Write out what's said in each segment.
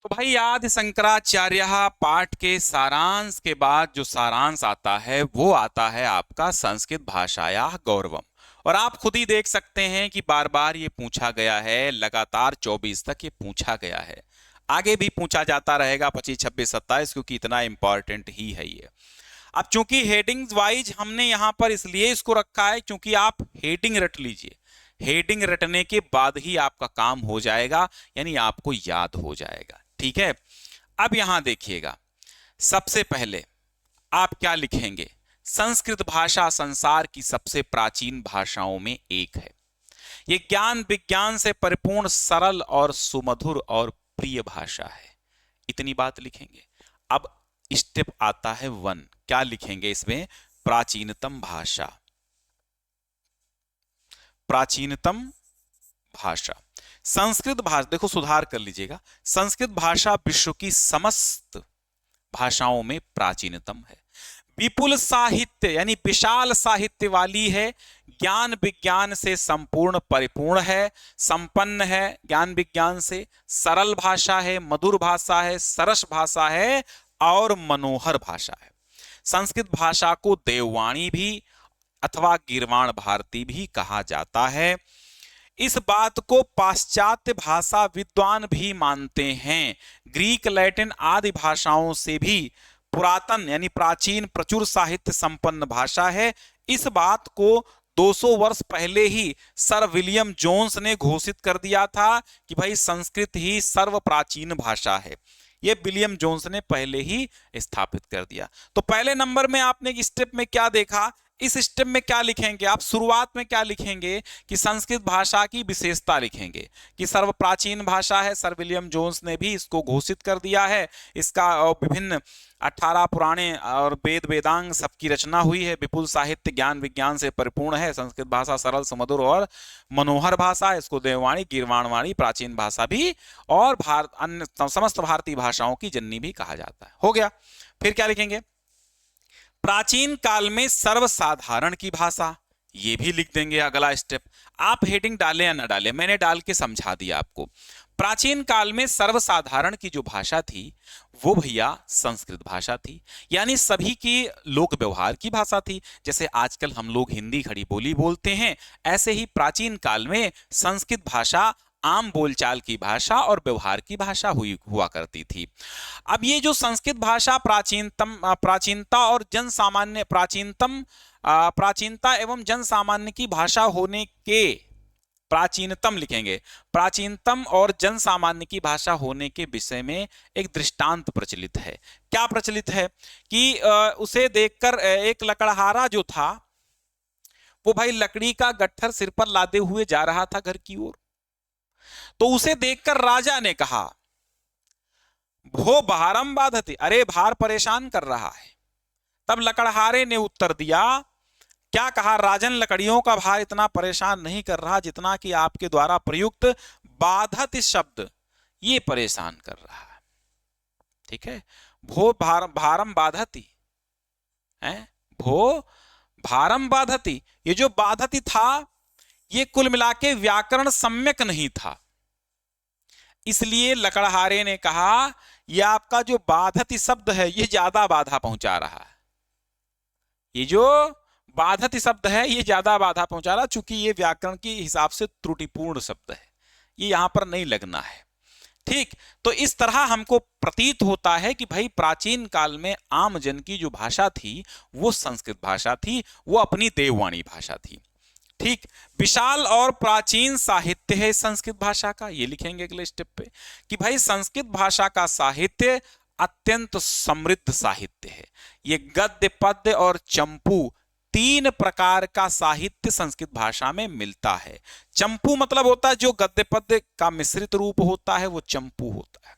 तो भाई आदि शंकराचार्य पाठ के सारांश के बाद जो सारांश आता है वो आता है आपका संस्कृत भाषाया गौरवम। और आप खुद ही देख सकते हैं कि बार बार ये पूछा गया है, लगातार 24 तक ये पूछा गया है, आगे भी पूछा जाता रहेगा 25, 26, 27, क्योंकि इतना इंपॉर्टेंट ही है ये। अब चूंकि हेडिंग्स वाइज हमने यहां पर इसलिए इसको रखा है क्योंकि आप हेडिंग रट लीजिए, हेडिंग रटने के बाद ही आपका काम हो जाएगा, यानी आपको याद हो जाएगा। ठीक है, अब यहां देखिएगा, सबसे पहले आप क्या लिखेंगे? संस्कृत भाषा संसार की सबसे प्राचीन भाषाओं में एक है। ये ज्ञान विज्ञान से परिपूर्ण, सरल और सुमधुर और प्रिय भाषा है। इतनी बात लिखेंगे। अब स्टेप आता है 1, क्या लिखेंगे इसमें? प्राचीनतम भाषा। प्राचीनतम भाषा संस्कृत भाषा, देखो सुधार कर लीजिएगा, संस्कृत भाषा विश्व की समस्त भाषाओं में प्राचीनतम है। विपुल साहित्य यानी विशाल साहित्य वाली है, ज्ञान विज्ञान से संपूर्ण परिपूर्ण है, संपन्न है ज्ञान विज्ञान से, सरल भाषा है, मधुर भाषा है, सरस भाषा है और मनोहर भाषा है। संस्कृत भाषा को देववाणी भी अथवा गीर्वाण भारती भी कहा जाता है। इस बात को पाश्चात्य भाषा विद्वान भी मानते हैं। ग्रीक, लैटिन आदि भाषाओं से भी पुरातन यानी प्राचीन, प्रचुर साहित्य संपन्न भाषा है। इस बात को 200 वर्ष पहले ही सर विलियम जोन्स ने घोषित कर दिया था कि भाई संस्कृत ही सर्व प्राचीन भाषा है। ये विलियम जोन्स ने पहले ही स्थापित कर दिया। तो पहले नंबर में आपने इस स्टेप में क्या देखा? इस स्टेप में क्या लिखेंगे आप? शुरुआत में क्या लिखेंगे कि संस्कृत भाषा की विशेषता लिखेंगे कि सर्व प्राचीन भाषा है। सर विलियम जोन्स ने भी इसको घोषित कर दिया है। इसका विभिन्न 18 पुराणे और वेद वेदांग सबकी रचना हुई है। विपुल साहित्य ज्ञान विज्ञान से परिपूर्ण है। संस्कृत भाषा सरल, सुमधुर और मनोहर भाषा है। इसको देववाणी, गीर्वाणवाणी, प्राचीन भाषा भी और अन्य समस्त भारतीय भाषाओं की जननी भी कहा जाता है। हो गया। फिर क्या लिखेंगे? प्राचीन काल में सर्वसाधारण की भाषा, ये भी लिख देंगे। अगला स्टेप, आप हेडिंग डालें या ना डालें, मैंने डाल के समझा दिया आपको। प्राचीन काल में सर्वसाधारण की जो भाषा थी वो भैया संस्कृत भाषा थी, यानी सभी की लोक व्यवहार की भाषा थी। जैसे आजकल हम लोग हिंदी खड़ी बोली बोलते हैं, ऐसे ही प्राचीन काल में संस्कृत भाषा आम बोलचाल की भाषा और व्यवहार की भाषा हुआ करती थी। अब ये जो संस्कृत भाषा प्राचीनता और जन सामान्य प्राचीनता एवं जन सामान्य की भाषा होने के, प्राचीनतम लिखेंगे, प्राचीनतम और जन सामान्य की भाषा होने के विषय में एक दृष्टांत प्रचलित है। क्या प्रचलित है कि उसे देखकर एक लकड़हारा जो था वो भाई लकड़ी का गट्ठर सिर पर लादे हुए जा रहा था घर की ओर। तो उसे देखकर राजा ने कहा, भो भारम बाधते, अरे भार परेशान कर रहा है। तब लकड़हारे ने उत्तर दिया, क्या कहा राजन? लकड़ियों का भार इतना परेशान नहीं कर रहा जितना कि आपके द्वारा प्रयुक्त बाधत शब्द ये परेशान कर रहा है। ठीक है, भो भारम बाधती है, भो भारम बाधती, ये जो बाधती था ये कुल मिला के व्याकरण सम्यक नहीं था। इसलिए लकड़हारे ने कहा यह आपका जो बाधती शब्द है ये ज्यादा बाधा पहुंचा रहा है। ये जो बाधती शब्द है ये ज्यादा बाधा पहुंचा रहा, चूंकि ये व्याकरण के हिसाब से त्रुटिपूर्ण शब्द है, ये यहां पर नहीं लगना है। ठीक, तो इस तरह हमको प्रतीत होता है कि भाई प्राचीन काल में आम जन की जो भाषा थी वो संस्कृत भाषा थी, वो अपनी देववाणी भाषा थी। ठीक, विशाल और प्राचीन साहित्य है संस्कृत भाषा का, ये लिखेंगे अगले स्टेप पे कि भाई संस्कृत भाषा का साहित्य अत्यंत समृद्ध साहित्य है। ये गद्य, पद्य और चंपू 3 प्रकार का साहित्य संस्कृत भाषा में मिलता है। चंपू मतलब होता है जो गद्य पद्य का मिश्रित रूप होता है, वो चंपू होता है।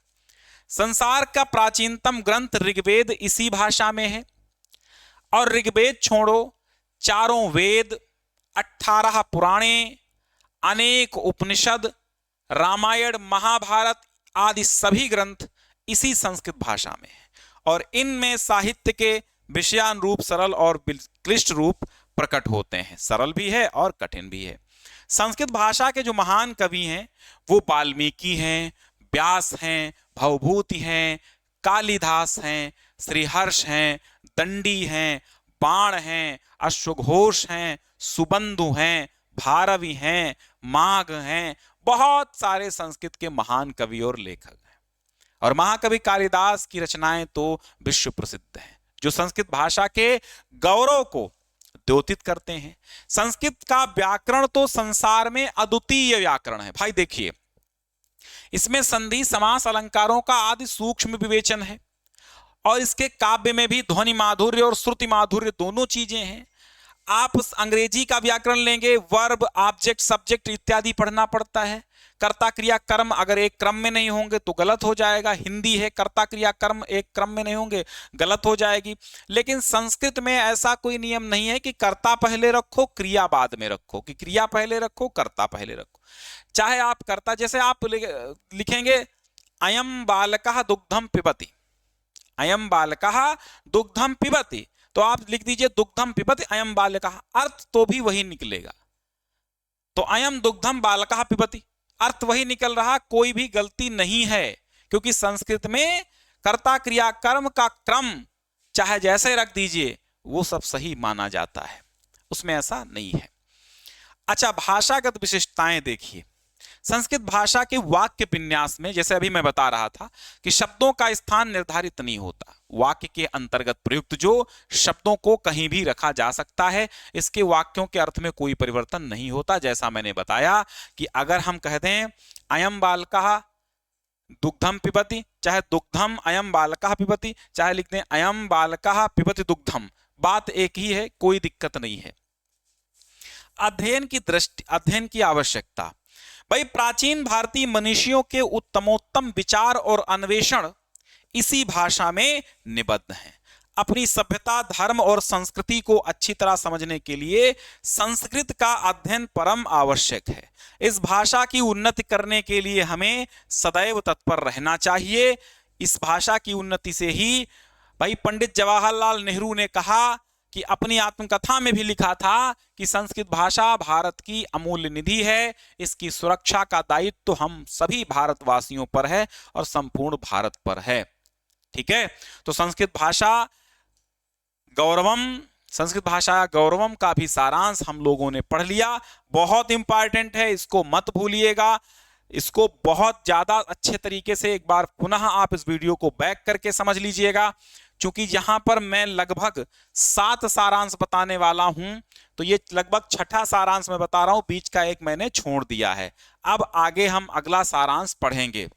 संसार का प्राचीनतम ग्रंथ ऋग्वेद इसी भाषा में है। और ऋग्वेद छोड़ो, चारों वेद, 18 पुराणे, अनेक उपनिषद, रामायण, महाभारत आदि सभी ग्रंथ इसी संस्कृत भाषा में है। और इनमें साहित्य के विषयानुरूप सरल और क्लिष्ट रूप प्रकट होते हैं। सरल भी है और कठिन भी है। संस्कृत भाषा के जो महान कवि हैं वो वाल्मीकि हैं, व्यास हैं, भवभूति हैं, कालिदास हैं, श्रीहर्ष हैं, दंडी हैं, बाण हैं, अश्वघोष हैं, सुबंधु हैं, भारवी हैं, माघ हैं, बहुत सारे संस्कृत के महान कवि और लेखक हैं। और महाकवि कालिदास की रचनाएं तो विश्व प्रसिद्ध हैं, जो संस्कृत भाषा के गौरव को द्योतित करते हैं। संस्कृत का व्याकरण तो संसार में अद्वितीय व्याकरण है भाई। देखिए, इसमें संधि, समास, अलंकारों का आदि सूक्ष्म विवेचन है, और इसके काव्य में भी ध्वनि माधुर्य और श्रुति माधुर्य दोनों चीजें हैं। आप अंग्रेजी का व्याकरण लेंगे, वर्ब, ऑब्जेक्ट, सब्जेक्ट इत्यादि पढ़ना पड़ता है। कर्ता क्रिया कर्म अगर एक क्रम में नहीं होंगे तो गलत हो जाएगा। हिंदी है, कर्ता क्रिया कर्म एक क्रम में नहीं होंगे, गलत हो जाएगी। लेकिन संस्कृत में ऐसा कोई नियम नहीं है कि कर्ता पहले रखो क्रिया बाद में रखो, कि क्रिया पहले रखो कर्ता पहले रखो। चाहे आप कर्ता, जैसे आप लिखेंगे अयम बालकः दुग्धम पिबति, अयम बालकः दुग्धम पिबति, तो आप लिख दीजिए दुग्धम पिबति अयम बालकः, अर्थ तो भी वही निकलेगा। तो अयम दुग्धम बालकः पिबति, अर्थ वही निकल रहा, कोई भी गलती नहीं है, क्योंकि संस्कृत में कर्ता क्रिया कर्म का क्रम चाहे जैसे रख दीजिए वो सब सही माना जाता है, उसमें ऐसा नहीं है। अच्छा, भाषागत विशिष्टताएं देखिए। संस्कृत भाषा के वाक्य विन्यास में, जैसे अभी मैं बता रहा था कि शब्दों का स्थान निर्धारित नहीं होता। वाक्य के अंतर्गत प्रयुक्त जो शब्दों को कहीं भी रखा जा सकता है, इसके वाक्यों के अर्थ में कोई परिवर्तन नहीं होता। जैसा मैंने बताया कि अगर हम कह दें अयम बालकः दुग्धम पिबति, चाहे दुग्धम अयम बालकः पिबति, चाहे लिख दें अयम बालकः पिबति दुग्धम, बात एक ही है, कोई दिक्कत नहीं है। अध्ययन की दृष्टि, अध्ययन की आवश्यकता। भाई, प्राचीन भारतीय मनीषियों के उत्तमोत्तम विचार और अन्वेषण इसी भाषा में निबद्ध हैं। अपनी सभ्यता, धर्म और संस्कृति को अच्छी तरह समझने के लिए संस्कृत का अध्ययन परम आवश्यक है। इस भाषा की उन्नति करने के लिए हमें सदैव तत्पर रहना चाहिए। इस भाषा की उन्नति से ही, भाई पंडित जवाहरलाल नेहरू ने कहा कि अपनी आत्मकथा में भी लिखा था कि संस्कृत भाषा भारत की अमूल्य निधि है, इसकी सुरक्षा का दायित्व तो हम सभी भारतवासियों पर है और संपूर्ण भारत पर है। ठीक है, तो संस्कृत भाषा गौरवम, संस्कृत भाषा गौरवम का भी सारांश हम लोगों ने पढ़ लिया। बहुत इंपॉर्टेंट है, इसको मत भूलिएगा। इसको बहुत ज्यादा अच्छे तरीके से एक बार पुनः आप इस वीडियो को बैक करके समझ लीजिएगा, क्योंकि यहां पर मैं लगभग 7 सारांश बताने वाला हूं, तो ये लगभग 6ठा सारांश मैं बता रहा हूं, बीच का एक मैंने छोड़ दिया है। अब आगे हम अगला सारांश पढ़ेंगे।